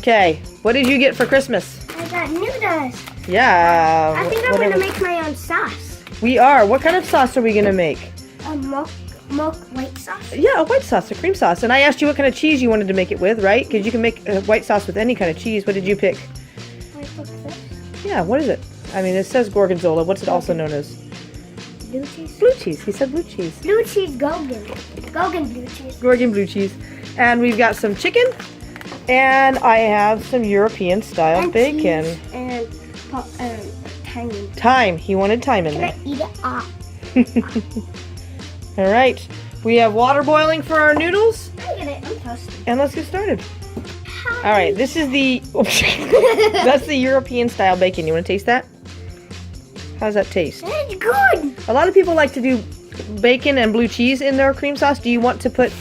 Okay, what did you get for Christmas? I got noodles. Yeah. I think I'm going to make my own sauce. We are. What kind of sauce are we going to make? A milk white sauce? Yeah, a white sauce, a cream sauce. And I asked you what kind of cheese you wanted to make it with, right? Because you can make a white sauce with any kind of cheese. What did you pick? I picked this. Yeah, what is it? I mean, it says gorgonzola. What's it also known as? Blue cheese. Blue cheese. He said blue cheese. Blue cheese Gorgon. Gorgon blue cheese. Gorgon blue cheese. And we've got some chicken. And I have some European style bacon. And thyme. Thyme. He wanted thyme in Can there. I eat it up? All right. We have water boiling for our noodles. I get it. I'm toasted. And let's get started. All right. This is the... that's the European style bacon. You want to taste that? How's that taste? It's good. A lot of people like to do bacon and blue cheese in their cream sauce. Do you want to put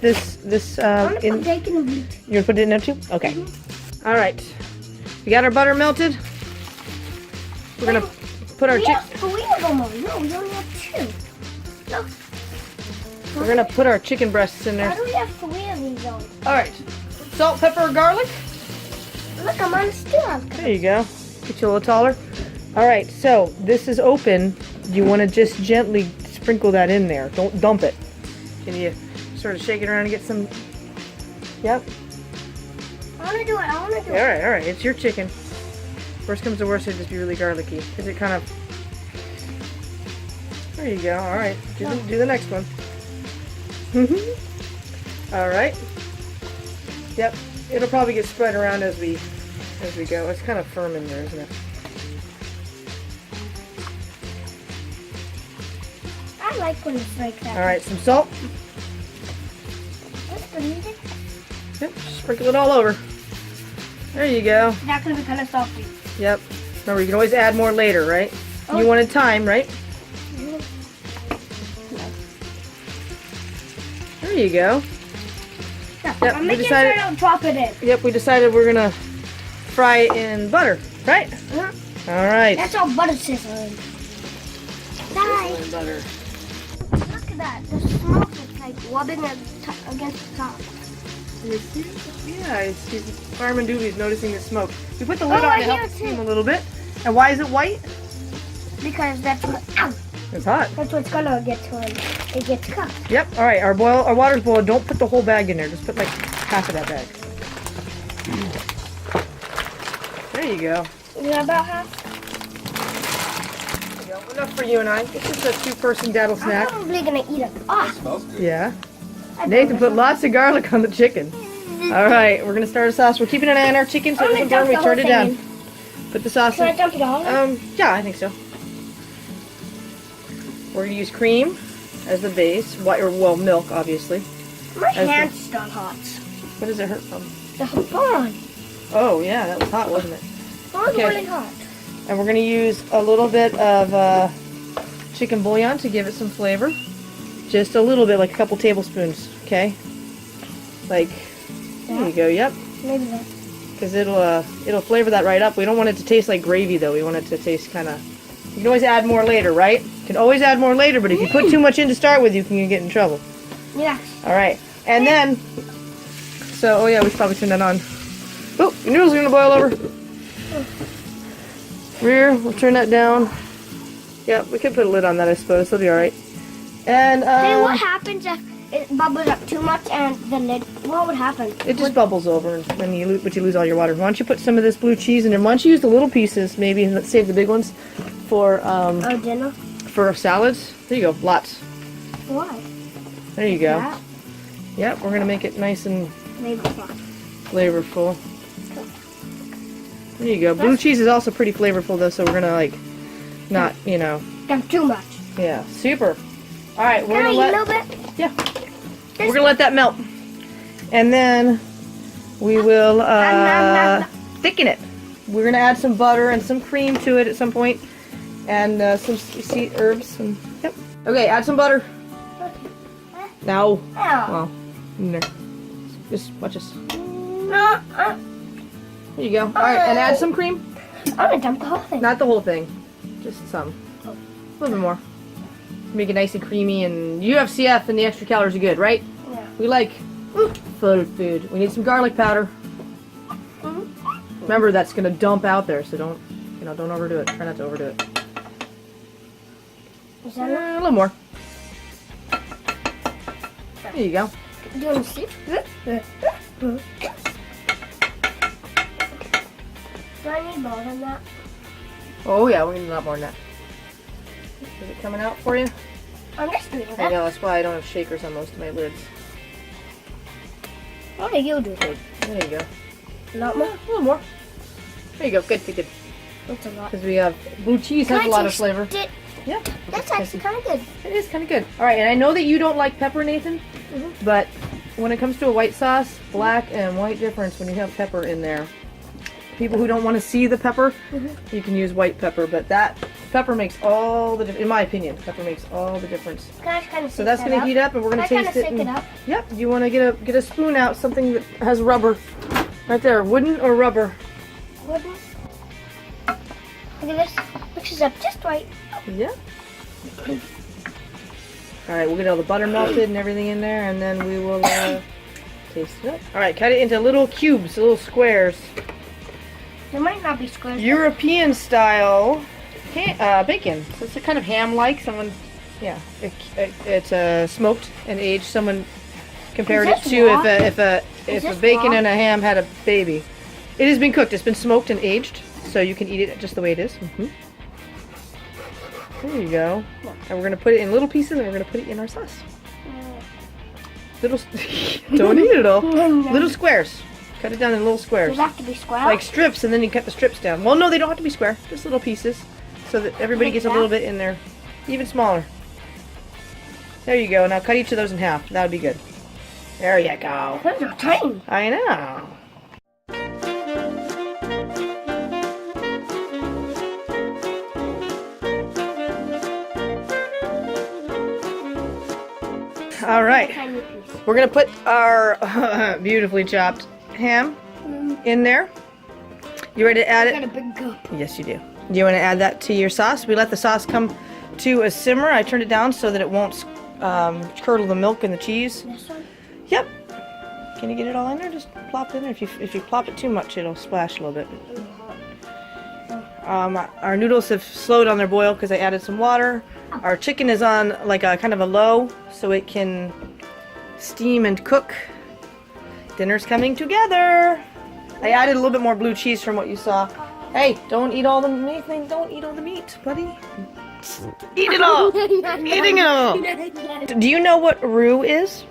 this I want to in? put bacon and blue cheese. You want to put it in there too? Okay. All right. We got our butter melted. We're gonna put our chicken. We have them all. No, we only have two. No. We're gonna put our chicken breasts in Why there. do we have three of these on? All right. Salt, pepper, garlic. Look, I'm on a still. There you go. Get you a little taller. All right. So this is open. You want to just gently sprinkle that in there. Don't dump it. Can you sort of shake it around and get some? Yep. I want to do it. I want to do it. All right. All right. It's your chicken. Worst comes to worst, it'd just be really garlicky. Because it kind of... There you go. All right. Do the next one. All right. Yep. It'll probably get spread around as we go. It's kind of firm in there, isn't it? I like when it's like that. All right. Some salt. What's the music? Yep. Sprinkle it all over. There you go. That's going to be kind of salty. Yep. Remember, you can always add more later, right? Oh. You wanted thyme, right? There you go. Yeah, Yep, I'm we making decided- sure I don't drop it in. Yep, we decided we're gonna fry it in butter, right? All right. That's all butter sizzling. Bye. Butter. Look at that. The smoke is like rubbing against the top. You see? Yeah, he's Fireman Doobie's noticing the smoke. We put the lid Oh, on I to hear help it steam too. a little bit. And why is it white? Because that's what. Ow! It's hot. That's what's gonna get to it. It gets cooked. Yep. All right. Our water's boiled. Don't put the whole bag in there. Just put like half of that bag. There you go. Yeah, about half. There you go. Enough for you and I. This is a two-person daddle I'm snack. probably gonna eat it. Ah! Yeah. Nathan put lots of garlic on the chicken. All right, we're gonna start a sauce. We're keeping an eye on our chicken so it doesn't burn. We turned it down. Put the sauce Can I in. dump it all in? Yeah, I think so. We're gonna use cream as the base, well, milk, obviously. My as the- hand's still hot. What does it hurt from? The phone. Oh yeah, that was hot, wasn't it? Phone's Okay. really hot. And we're gonna use a little bit of chicken bouillon to give it some flavor. Just a little bit, like a couple tablespoons, okay? Like, there you go. Yep. Maybe that. Because it'll flavor that right up. We don't want it to taste like gravy though. We want it to taste kind of. You can always add more later, right? You can always add more later, but if you put too much in to start with, you can get in trouble. Yeah. All right, and then. So, oh yeah, we should probably turn that on. Oh, your noodles are gonna boil over. Rear, we'll turn that down. Yeah, we could put a lid on that, I suppose. It'll be all right. And Hey, what happens if it bubbles up too much and the lid? What would happen? it just bubbles over, and then you lose all your water. Why don't you put some of this blue cheese in there? Why don't you use the little pieces, maybe, and let's save the big ones for Dinner? for salads. There you go, lots. Why? There you go. That? Yep, we're gonna make it nice and Maybe not. flavorful. There you go. Blue cheese is also pretty flavorful though, so we're gonna like not, you know. That's too much. Yeah, super. All right, we're Can I gonna eat a let little bit? yeah. We're gonna let that melt, and then we will thicken it. We're gonna add some butter and some cream to it at some point, and some herbs. And yep. Okay, add some butter. No. Oh. Well, in there. Just watch this. No. There you go. All right, and add some cream. I'm gonna dump the whole thing. Not the whole thing, just some. A little bit more. Make it nice and creamy, and you have CF, and the extra calories are good, right? Yeah. We like full food. We need some garlic powder. Remember, that's going to dump out there, so don't overdo it. Try not to overdo it. Is that A little more. There you go. Do you want to see? Do I need more than that? Oh yeah, we need a lot more than that. Is it coming out for you? I'm just doing I that. know, that's why I don't have shakers on most of my lids. What are you doing? There you go. Not more? A little more. There you go. Good, good, good. That's a lot. Because we have blue cheese has a lot of flavor. Yeah. That's actually kind of good. It is kind of good. All right, and I know that you don't like pepper, Nathan, but when it comes to a white sauce, black and white difference when you have pepper in there. People who don't want to see the pepper, you can use white pepper, but that pepper makes all the difference. In my opinion, pepper makes all the difference. So that's going to heat up, and we're going to taste it. It up? Yep. You want to get a spoon out, something that has rubber, right there, wooden or rubber. Wooden. Look at this. Mixes up just right. Yeah. All right, we'll get all the butter melted and everything in there, and then we will taste it up. All right, cut it into little cubes, little squares. There might not be squares. European style bacon. So it's a kind of ham-like. Someone, yeah, it's smoked and aged. Someone compared it to if a bacon raw? and a ham had a baby. It has been cooked. It's been smoked and aged, so you can eat it just the way it is. There you go. And we're gonna put it in little pieces, and we're gonna put it in our sauce. Little, don't eat it all. Little squares. Cut it down in little squares. Does it have to be square? Like strips, and then you cut the strips down. Well, no, they don't have to be square. Just little pieces, so that everybody gets a little bit in there. Even smaller. There you go. Now cut each of those in half. That would be good. There you go. Those are tiny. I know. All right. Tiny piece. We're going to put our beautifully chopped ham in there. You ready to add I got it? a big cup. Yes, you do. Do you want to add that to your sauce? We let the sauce come to a simmer. I turned it down so that it won't curdle the milk and the cheese. This one? Yep. Can you get it all in there? Just plop it in there. If you plop it too much, it'll splash a little bit. Our noodles have slowed on their boil because I added some water. Our chicken is on like a kind of a low so it can steam and cook. Dinner's coming together. I added a little bit more blue cheese from what you saw. Hey, don't eat all the meat. Don't eat all the meat, buddy. Eat it all. Eating it all. Do you know what roux is?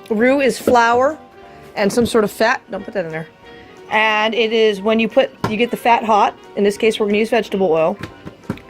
Roux is flour and some sort of fat. Don't put that in there. And it is when you get the fat hot. In this case, we're going to use vegetable oil.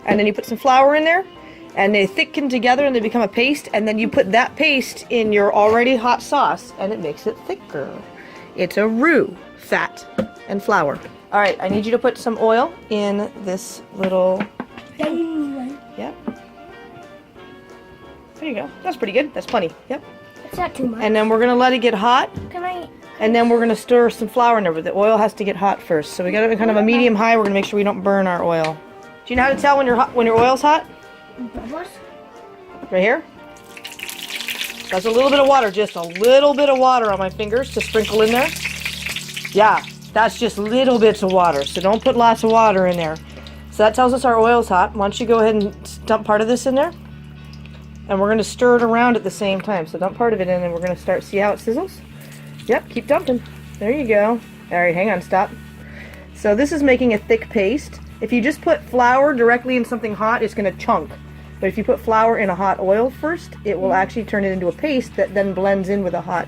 And then you put some flour in there. And they thicken together and they become a paste. And then you put that paste in your already hot sauce. And it makes it thicker. It's a roux. Fat and flour. All right, I need you to put some oil in this little thing. Yep. There you go. That's pretty good. That's plenty. Yep. It's not too much. And then we're going to let it get hot. And then we're going to stir some flour in there, but the oil has to get hot first. So we got it kind of a medium high. We're going to make sure we don't burn our oil. Do you know how to tell when your oil's hot? Right here. That's a little bit of water, just a little bit of water on my fingers to sprinkle in there. Yeah, that's just little bits of water, so don't put lots of water in there. So that tells us our oil's hot. Why don't you go ahead and dump part of this in there? And we're going to stir it around at the same time. So dump part of it in and we're going to start, see how it sizzles? Yep, keep dumping. There you go. All right, hang on, stop. So this is making a thick paste. If you just put flour directly in something hot, it's going to chunk. But if you put flour in a hot oil first, it will actually turn it into a paste that then blends in with a hot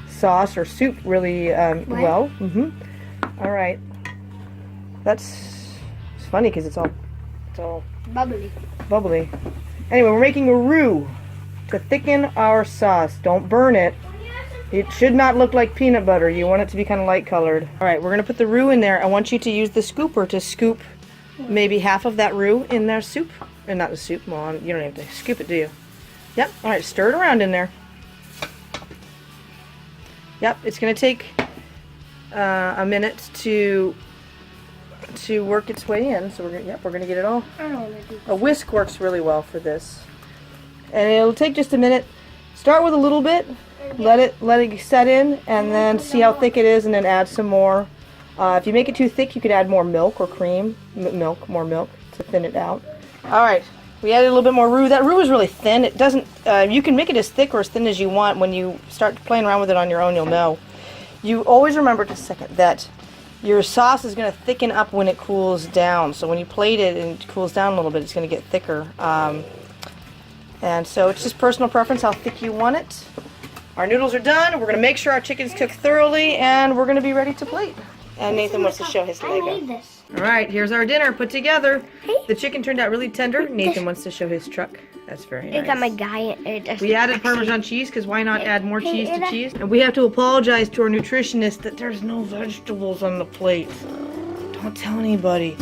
sauce or soup really well. All right. It's funny because it's all bubbly. Anyway, we're making a roux to thicken our sauce. Don't burn it. It should not look like peanut butter. You want it to be kind of light colored. All right, we're going to put the roux in there. I want you to use the scooper to scoop maybe half of that roux in their soup. And not the soup. Well, you don't have to scoop it, do you? Yep. All right, stir it around in there. Yep, it's going to take a minute to work its way in. So we're going to get it all. A whisk works really well for this. And it'll take just a minute. Start with a little bit. Let it set in and then see how thick it is and then add some more If you make it too thick, you could add more milk or cream. More milk to thin it out. All right, we added a little bit more roux. That roux is really thin. It doesn't. You can make it as thick or as thin as you want. When you start playing around with it on your own, you'll know. You always remember that your sauce is going to thicken up when it cools down. So when you plate it and it cools down a little bit, it's going to get thicker. And so it's just personal preference how thick you want it. Our noodles are done. We're going to make sure our chicken's cooked thoroughly, and we're going to be ready to plate. And Nathan wants to show his Lego. I need this. All right, here's our dinner put together. The chicken turned out really tender. Nathan wants to show his truck. That's very nice. I got my guy. We added Parmesan cheese because why not add more cheese to cheese? And we have to apologize to our nutritionist that there's no vegetables on the plate. Don't tell anybody.